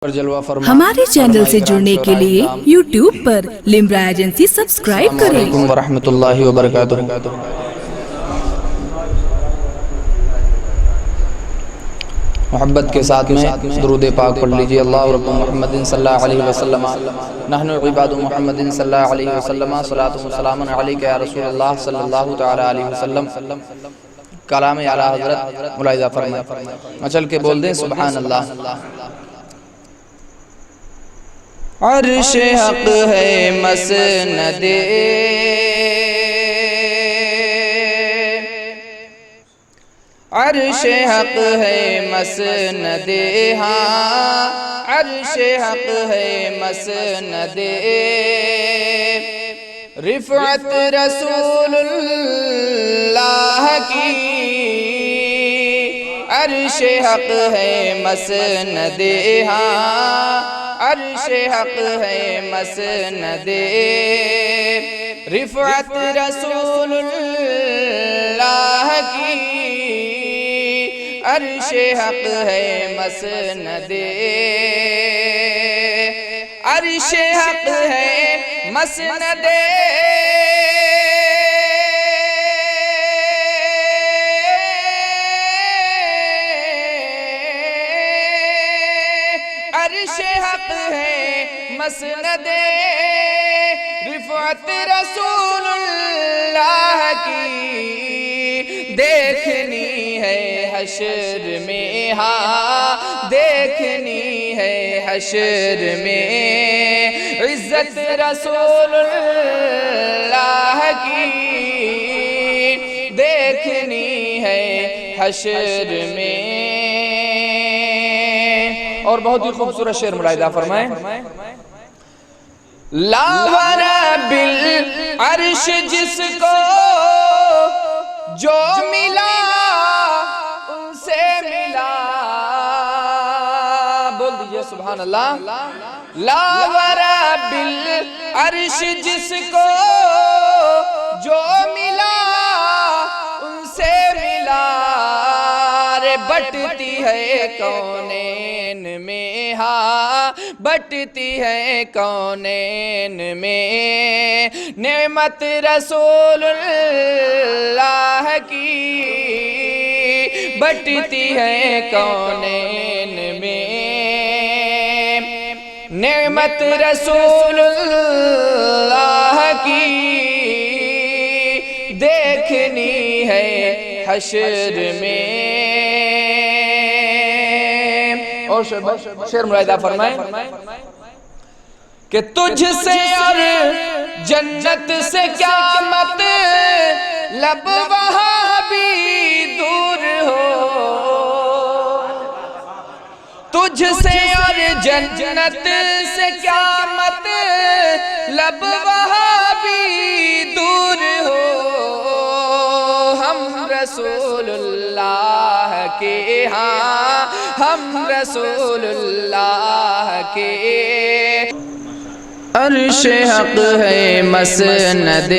ہمارے چینل سے جڑنے کے لیے یوٹیوب پر لمرا ایجنسی سبسکرائب کریں۔ السلام علیکم ورحمۃ اللہ وبرکاتہ۔ محبت کے ساتھ میں درود پاک پڑھ لیجئے۔ اللہ رب محمد صلی اللہ علیہ وسلم نحن عباد محمد صلی اللہ علیہ وسلم صلاۃ و سلام علیک یا رسول اللہ صلی اللہ تعالی علیہ وسلم۔ کلام اعلیٰ حضرت ملاحظہ فرمائیں، چل کے بول دیں سبحان اللہ۔ عرش حق ہے مسند عرش حق ہے مسند ہاں عرش حق ہے مسند رفعت رسول اللہ کی عرش حق ہے مسند ہاں عرش حق ہے مسند رفعت رسول اللہ کی عرش حق ہے مسند عرش حق ہے مسند عرش حق ہے مسند رفعت رسول اللہ کی دیکھنی ہے حشر میں ہاں دیکھنی ہے حشر میں عزت رسول اللہ کی دیکھنی ہے حشر میں۔ اور بہت ہی خوبصورت شعر ملاحظہ فرمائیں، لاور بالعرش جس کو جو ملا ان سے ملا، بول دیجئے سبحان اللہ۔ لاور بالعرش جس کو جو ملا ان سے ملا، رے بٹتی ہے کونین میں ہاں بٹتی ہے کونین میں نعمت رسول اللہ کی بٹتی ہے کونین میں نعمت رسول اللہ کی دیکھنی ہے حشر میں۔ اور شعر ملاحظہ فرمائیں کہ تجھ سے اور جنت سے کیا مطلب وہاں بھی دور ہو، تجھ سے اور جنت سے کیا مطلب وہاں بھی دور ہو، ہم رسول اللہ کے ہاں ہم رسول اللہ کے عرش حق ہے مسند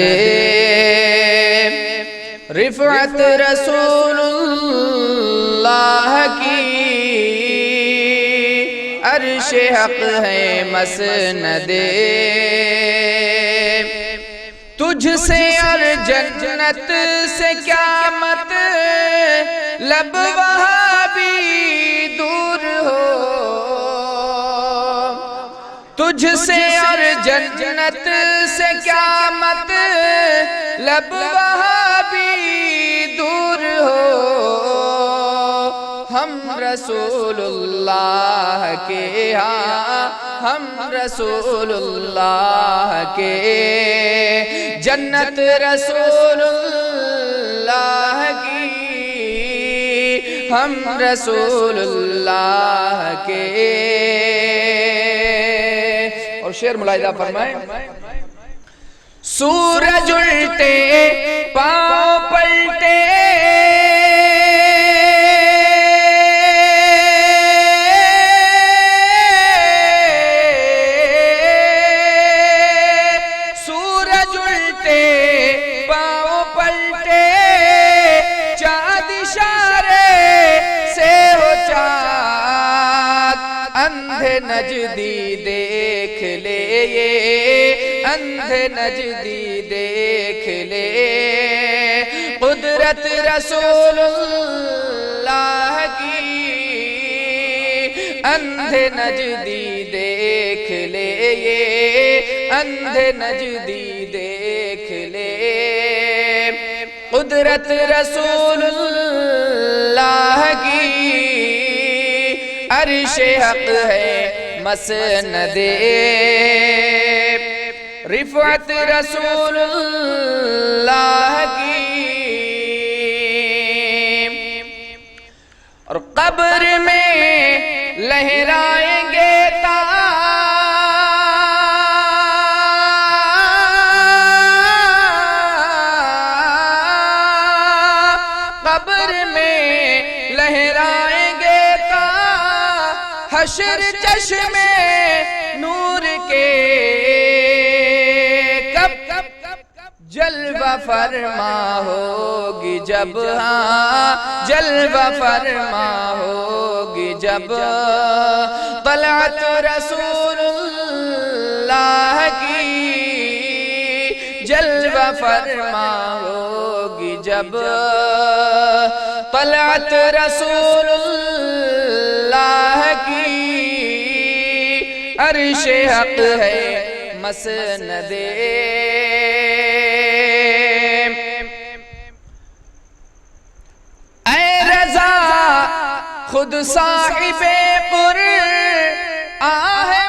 رفعت رسول اللہ کی عرش حق ہے مسند تجھ سے اور جنت سے کیا مطلب وہاں بھی دور ہو، تجھ سے اور جنت سے کیا مطلب وہاں بھی دور ہو، ہم رسول اللہ کے ہاں ہم رسول اللہ کے جنت رسول اللہ کی ہم رسول اللہ کے۔ اور شعر ملاحظہ فرمائیں، سورج الٹے پاؤں پلٹے سورج الٹے پاؤں پلٹے چاند اشارے سے ہو چاند اندھے نجدی دیکھ لے، یہ اندھے نجدی دیکھ لے، قدرت رسول اللہ کی اندھے نجدی دیکھ لے، یہ اندھے نجدی دیکھ لے، قدرت رسول اللہ کی عرش حق ہے مسند، رفعت رسول اللہ کی، اور قبر میں لہرائیں گے قبر میں لہرائیں گے تا حشر چشمے نور کے، کب جلوہ فرما ہوگی جب، ہاں جلوہ فرما ہوگی جب، طلعت رسول اللہ کی جلوہ فرما ہوگی جب، طلعت رسول اللہ کی عرش حق ہے مسند، اے رضا خود صاحب قرآن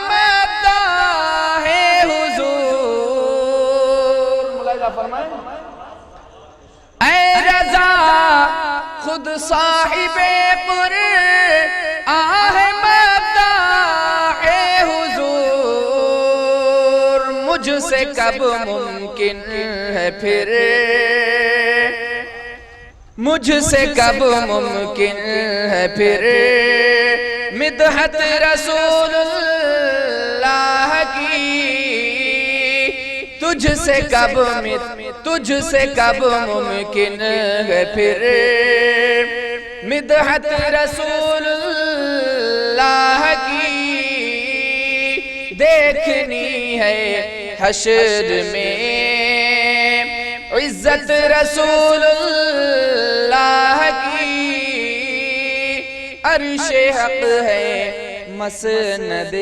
مداح حضور، ملاحظہ فرمائیں، اے رضا خود صاحب قرآن مداح حضور، مجھ سے کب ممکن ہے پھر، مجھ سے کب ممکن ہے پھر مدحت رسول اللہ کی، تجھ سے کب ممکن ہے پھر مدحت رسول اللہ کی، دیکھنی ہے حشر میں عزت رسول اللہ کی، عرش حق ہے مسند،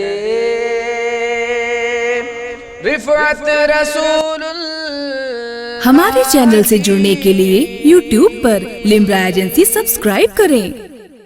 رفعت رسول اللہ۔ ہمارے چینل سے جڑنے کے لیے YouTube پر لمرا ایجنسی سبسکرائب کریں۔